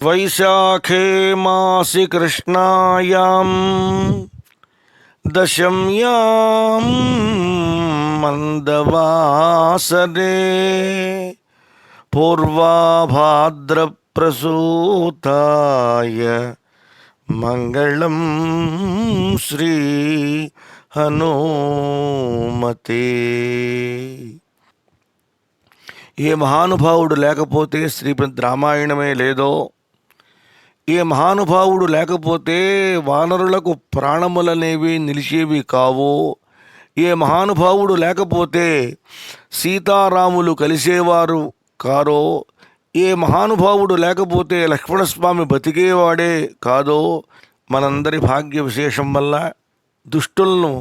वैशाखे मासि कृष्णायां दशम्यां मंदवासरे पूर्वाभाद्रप्रसूताय मंगళం శ్రీ హనుమతే. ఏ మహానుభావుడు లేకపోతే శ్రీమద్ రామాయణమే లేదో, ఏ మహానుభావుడు లేకపోతే వానరులకు ప్రాణములనేవి నిలిచేవి కావో, ఏ మహానుభావుడు లేకపోతే సీతారాములు కలిసేవారు కారో, ఏ మహానుభావుడు లేకపోతే లక్ష్మణస్వామి బతికేవాడే కాదో, మనందరి భాగ్య విశేషం వల్ల దుష్టులను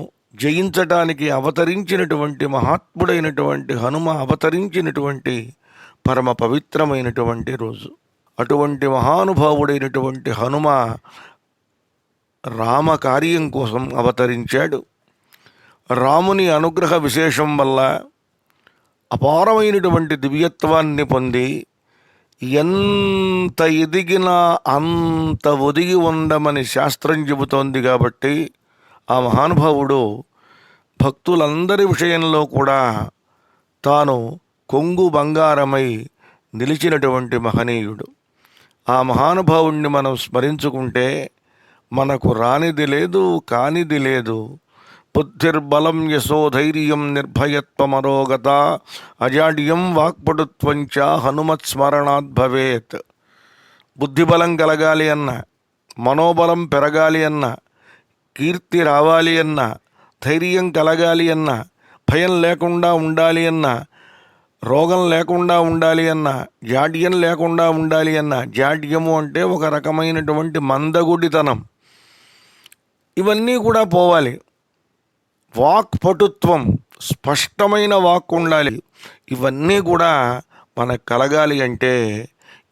జయించటానికి అవతరించినటువంటి మహాత్ముడైనటువంటి హనుమ అవతరించినటువంటి పరమ పవిత్రమైనటువంటి రోజు. అటువంటి మహానుభావుడైనటువంటి హనుమ రామ కార్యం కోసం అవతరించాడు. రాముని అనుగ్రహ విశేషం వల్ల అపారమైనటువంటి దివ్యత్వాన్ని పొంది ఎంత ఎదిగినా అంత ఒదిగి ఉండమని శాస్త్రం చెబుతోంది. కాబట్టి ఆ మహానుభావుడు భక్తులందరి విషయంలో కూడా తాను కొంగు బంగారమై నిలిచినటువంటి మహనీయుడు. ఆ మహానుభావుణ్ణి మనం స్మరించుకుంటే మనకు రానిది లేదు, కానిది లేదు. బుద్ధిర్బలం యశోధైర్యం నిర్భయత్వమరోగత అజాడ్యం వాక్పటుత్వంచ హనుమత్స్మరణాత్ భవేత్. బుద్ధిబలం కలగాలి అన్న, మనోబలం పెరగాలి అన్న, కీర్తి రావాలి అన్న, ధైర్యం కలగాలి అన్న, భయం లేకుండా ఉండాలి అన్న, రోగం లేకుండా ఉండాలి అన్న, జాడ్యం లేకుండా ఉండాలి అన్న. జాడ్యము అంటే ఒక రకమైనటువంటి మందగుడితనం. ఇవన్నీ కూడా పోవాలి. వాక్పటుత్వం, స్పష్టమైన వాక్ ఉండాలి. ఇవన్నీ కూడా మనకు కలగాలి అంటే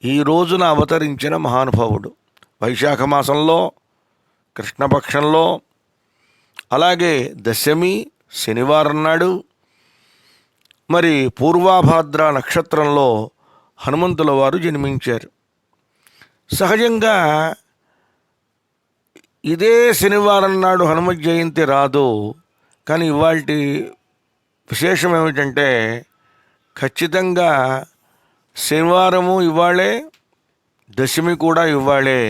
ఈ రోజున అవతరించిన మహానుభావుడు వైశాఖ మాసంలో కృష్ణపక్షంలో, అలాగే దశమి శనివారం నాడు, మరి పూర్వాభాద్ర నక్షత్రంలో హనుమంతుల వారు జన్మించారు. సహజంగా ఇదే శనివారం నాడు హనుమత్ జయంతి రాదు. కానీ ఇవాల్టి విశేషం ఏమిటంటే ఖచ్చితంగా శనివారము ఇవాళే, దశమి కూడా ఇవాళే.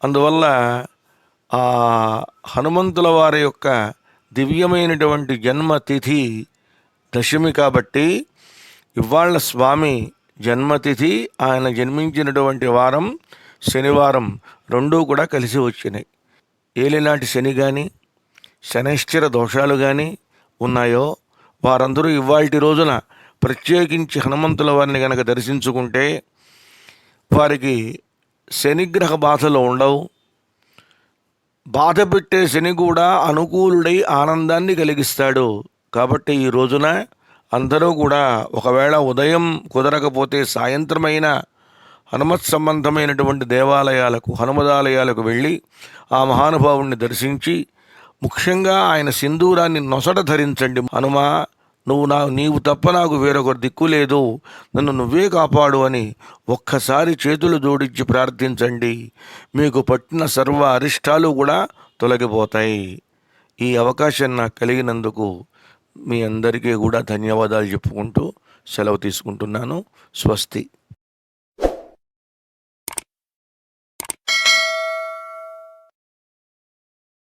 అందువల్ల ఆ హనుమంతుల వారి యొక్క దివ్యమైనటువంటి జన్మతిథి దశమి కాబట్టి ఇవాళ స్వామి జన్మతిథి, ఆయన జన్మించినటువంటి వారం శనివారం రెండూ కూడా కలిసి వచ్చినాయి. ఏలినాటి శని కానీ శనైశ్చర దోషాలు కానీ ఉన్నాయో వారందరూ ఇవాల్టి రోజున ప్రత్యేకించి హనుమంతుల వారిని కనుక దర్శించుకుంటే వారికి శనిగ్రహ బాధలు ఉండవు. బాధ పెట్టే శని కూడా అనుకూలుడై ఆనందాన్ని కలిగిస్తాడు. కాబట్టి ఈ రోజున అందరూ కూడా ఒకవేళ ఉదయం కుదరకపోతే సాయంత్రమైన హనుమత్ సంబంధమైనటువంటి దేవాలయాలకు, హనుమదాలయాలకు వెళ్ళి ఆ మహానుభావుణ్ణి దర్శించి ముఖ్యంగా ఆయన సింధూరాన్ని నొసట ధరించండి. హనుమా, నీవు తప్ప నాకు వేరొకరు దిక్కు లేదు, నన్ను నువ్వే కాపాడు అని ఒక్కసారి చేతులు జోడించి ప్రార్థించండి. మీకు పట్టిన సర్వ అరిష్టాలు కూడా తొలగిపోతాయి. ఈ అవకాశం నాకు కలిగినందుకు మీ అందరికీ కూడా ధన్యవాదాలు చెప్పుకుంటూ సెలవు తీసుకుంటున్నాను. స్వస్తి.